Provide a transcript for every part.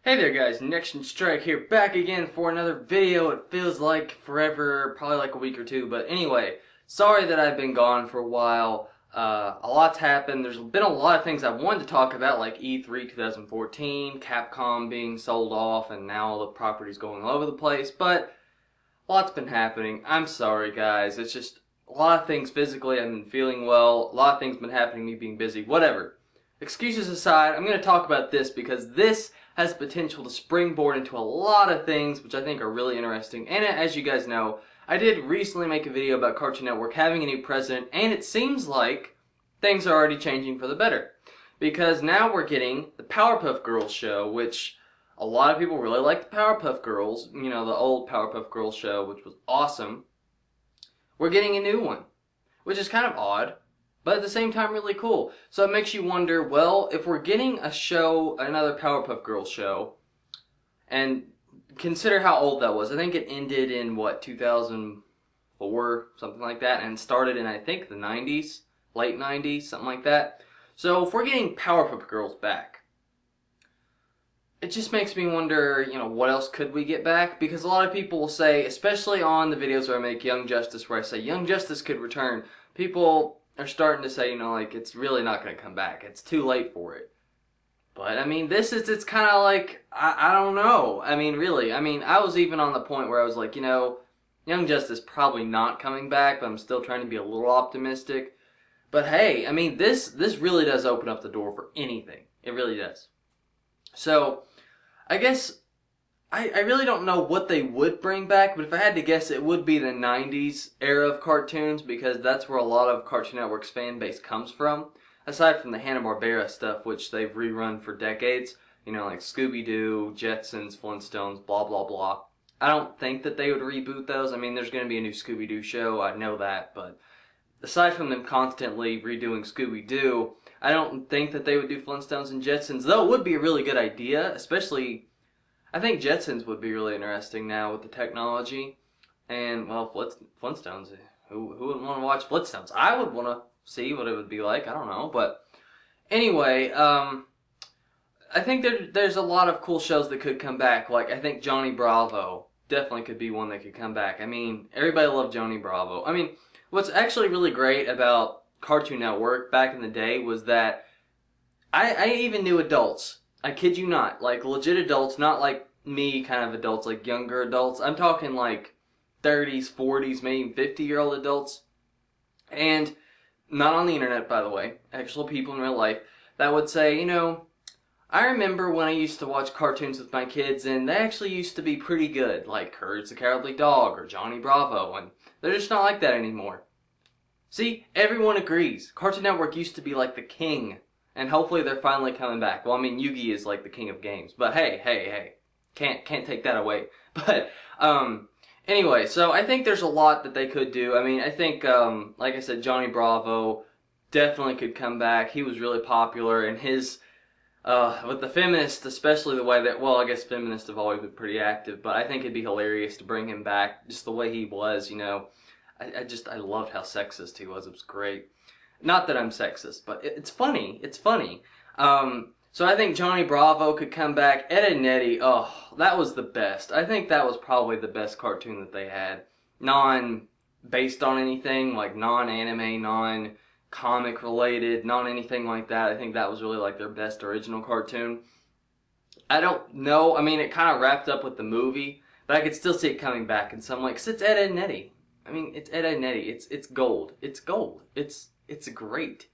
Hey there guys, Next Strike here, back again for another video. It feels like forever, probably like a week or two, but anyway, sorry that I've been gone for a while. A lot's happened. There's been a lot of things I wanted to talk about, like E3 2014, Capcom being sold off, and now the property's going all over the place, but a lot's been happening. I'm sorry guys, it's just a lot of things physically. I've been feeling well, a lot of things been happening, me being busy, whatever. Excuses aside, I'm going to talk about this because this has potential to springboard into a lot of things which I think are really interesting. And as you guys know, I did recently make a video about Cartoon Network having a new president, and it seems like things are already changing for the better. Because now we're getting the Powerpuff Girls show, which a lot of people really like the Powerpuff Girls, you know, the old Powerpuff Girls show, which was awesome. We're getting a new one, which is kind of odd, but at the same time really cool. So it makes you wonder, well, if we're getting a show, another Powerpuff Girls show, and consider how old that was. I think it ended in, what, 2004, something like that, and started in, I think, the 90s, late 90s, something like that. So if we're getting Powerpuff Girls back, it just makes me wonder, you know, what else could we get back? Because a lot of people will say, especially on the videos where I make Young Justice, where I say Young Justice could return, people are starting to say, you know, like, it's really not going to come back. It's too late for it. But, I mean, it's kind of like, I don't know. I mean, really, I was even on the point where I was like, you know, Young Justice probably not coming back, but I'm still trying to be a little optimistic. But hey, I mean, this really does open up the door for anything. It really does. So, I guess I really don't know what they would bring back, but if I had to guess, it would be the 90s era of cartoons, because that's where a lot of Cartoon Network's fan base comes from. Aside from the Hanna-Barbera stuff, which they've rerun for decades, you know, like Scooby-Doo, Jetsons, Flintstones, blah, blah, blah. I don't think that they would reboot those. I mean, there's going to be a new Scooby-Doo show, I know that, but aside from them constantly redoing Scooby-Doo, I don't think that they would do Flintstones and Jetsons, though it would be a really good idea, especially I think Jetsons would be really interesting now with the technology. And, well, Flintstones, who wouldn't want to watch Flintstones? I would want to see what it would be like, I don't know. But anyway, I think there's a lot of cool shows that could come back. Like, I think Johnny Bravo definitely could be one that could come back. I mean, everybody loved Johnny Bravo. I mean, what's actually really great about Cartoon Network back in the day was that I even knew adults. I kid you not, like legit adults, not like me kind of adults, like younger adults. I'm talking like 30s, 40s, maybe 50-year-old adults. And not on the internet, by the way, actual people in real life that would say, you know, I remember when I used to watch cartoons with my kids and they actually used to be pretty good, like Courage the Cowardly Dog or Johnny Bravo, and they're just not like that anymore. See, everyone agrees. Cartoon Network used to be like the king. And hopefully they're finally coming back. Well, I mean, Yu-Gi is like the king of games. But hey. Can't take that away. But, anyway, so I think there's a lot that they could do. I mean, I think, like I said, Johnny Bravo definitely could come back. He was really popular. And his, with the feminists, especially the way that, well, I guess feminists have always been pretty active. But I think it'd be hilarious to bring him back. Just the way he was, you know. I loved how sexist he was. It was great. Not that I'm sexist, but it's funny. It's funny. So I think Johnny Bravo could come back. Ed and Eddie, oh, that was the best. I think that was probably the best cartoon that they had. Non-based on anything, like non-anime, non-comic related, non-anything like that. I think that was really like their best original cartoon. I don't know. I mean, it kind of wrapped up with the movie, but I could still see it coming back in some way, because it's Ed, Ed and Eddie. I mean, it's Ed, Ed and Eddie. It's gold. It's gold. It's great.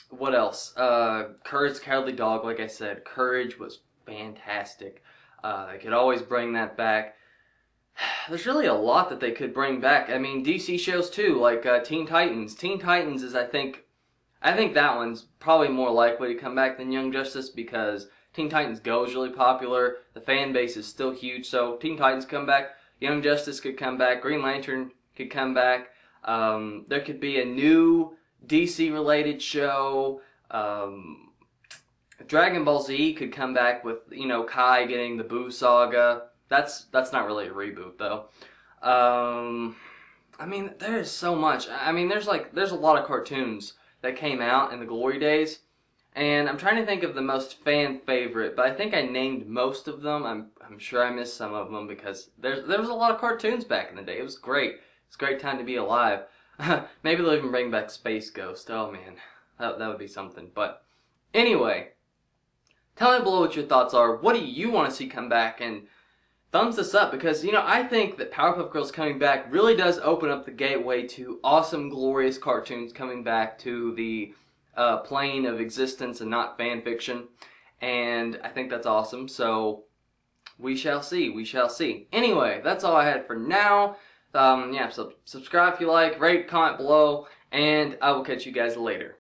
What else? Courage the Cowardly Dog, like I said. Courage was fantastic. They could always bring that back. There's really a lot that they could bring back. I mean, DC shows too, like Teen Titans. Teen Titans is, I think that one's probably more likely to come back than Young Justice, because Teen Titans Go is really popular. The fan base is still huge, so Teen Titans come back. Young Justice could come back. Green Lantern could come back. There could be a new DC-related show. Dragon Ball Z could come back with, you know, Kai getting the Boo Saga. That's not really a reboot, though. I mean, there's so much. I mean, there's a lot of cartoons that came out in the glory days, And I'm trying to think of the most fan favorite, but I think I named most of them. I'm sure I missed some of them because there was a lot of cartoons back in the day. It was great. It's a great time to be alive. Maybe they'll even bring back Space Ghost. Oh man, that would be something. But anyway, tell me below what your thoughts are. What do you want to see come back? And thumbs this up because, you know, I think that Powerpuff Girls coming back really does open up the gateway to awesome, glorious cartoons coming back to the plane of existence and not fan fiction. And I think that's awesome. So we shall see. We shall see. Anyway, that's all I had for now. Yeah, so subscribe if you like, rate, comment below, and I will catch you guys later.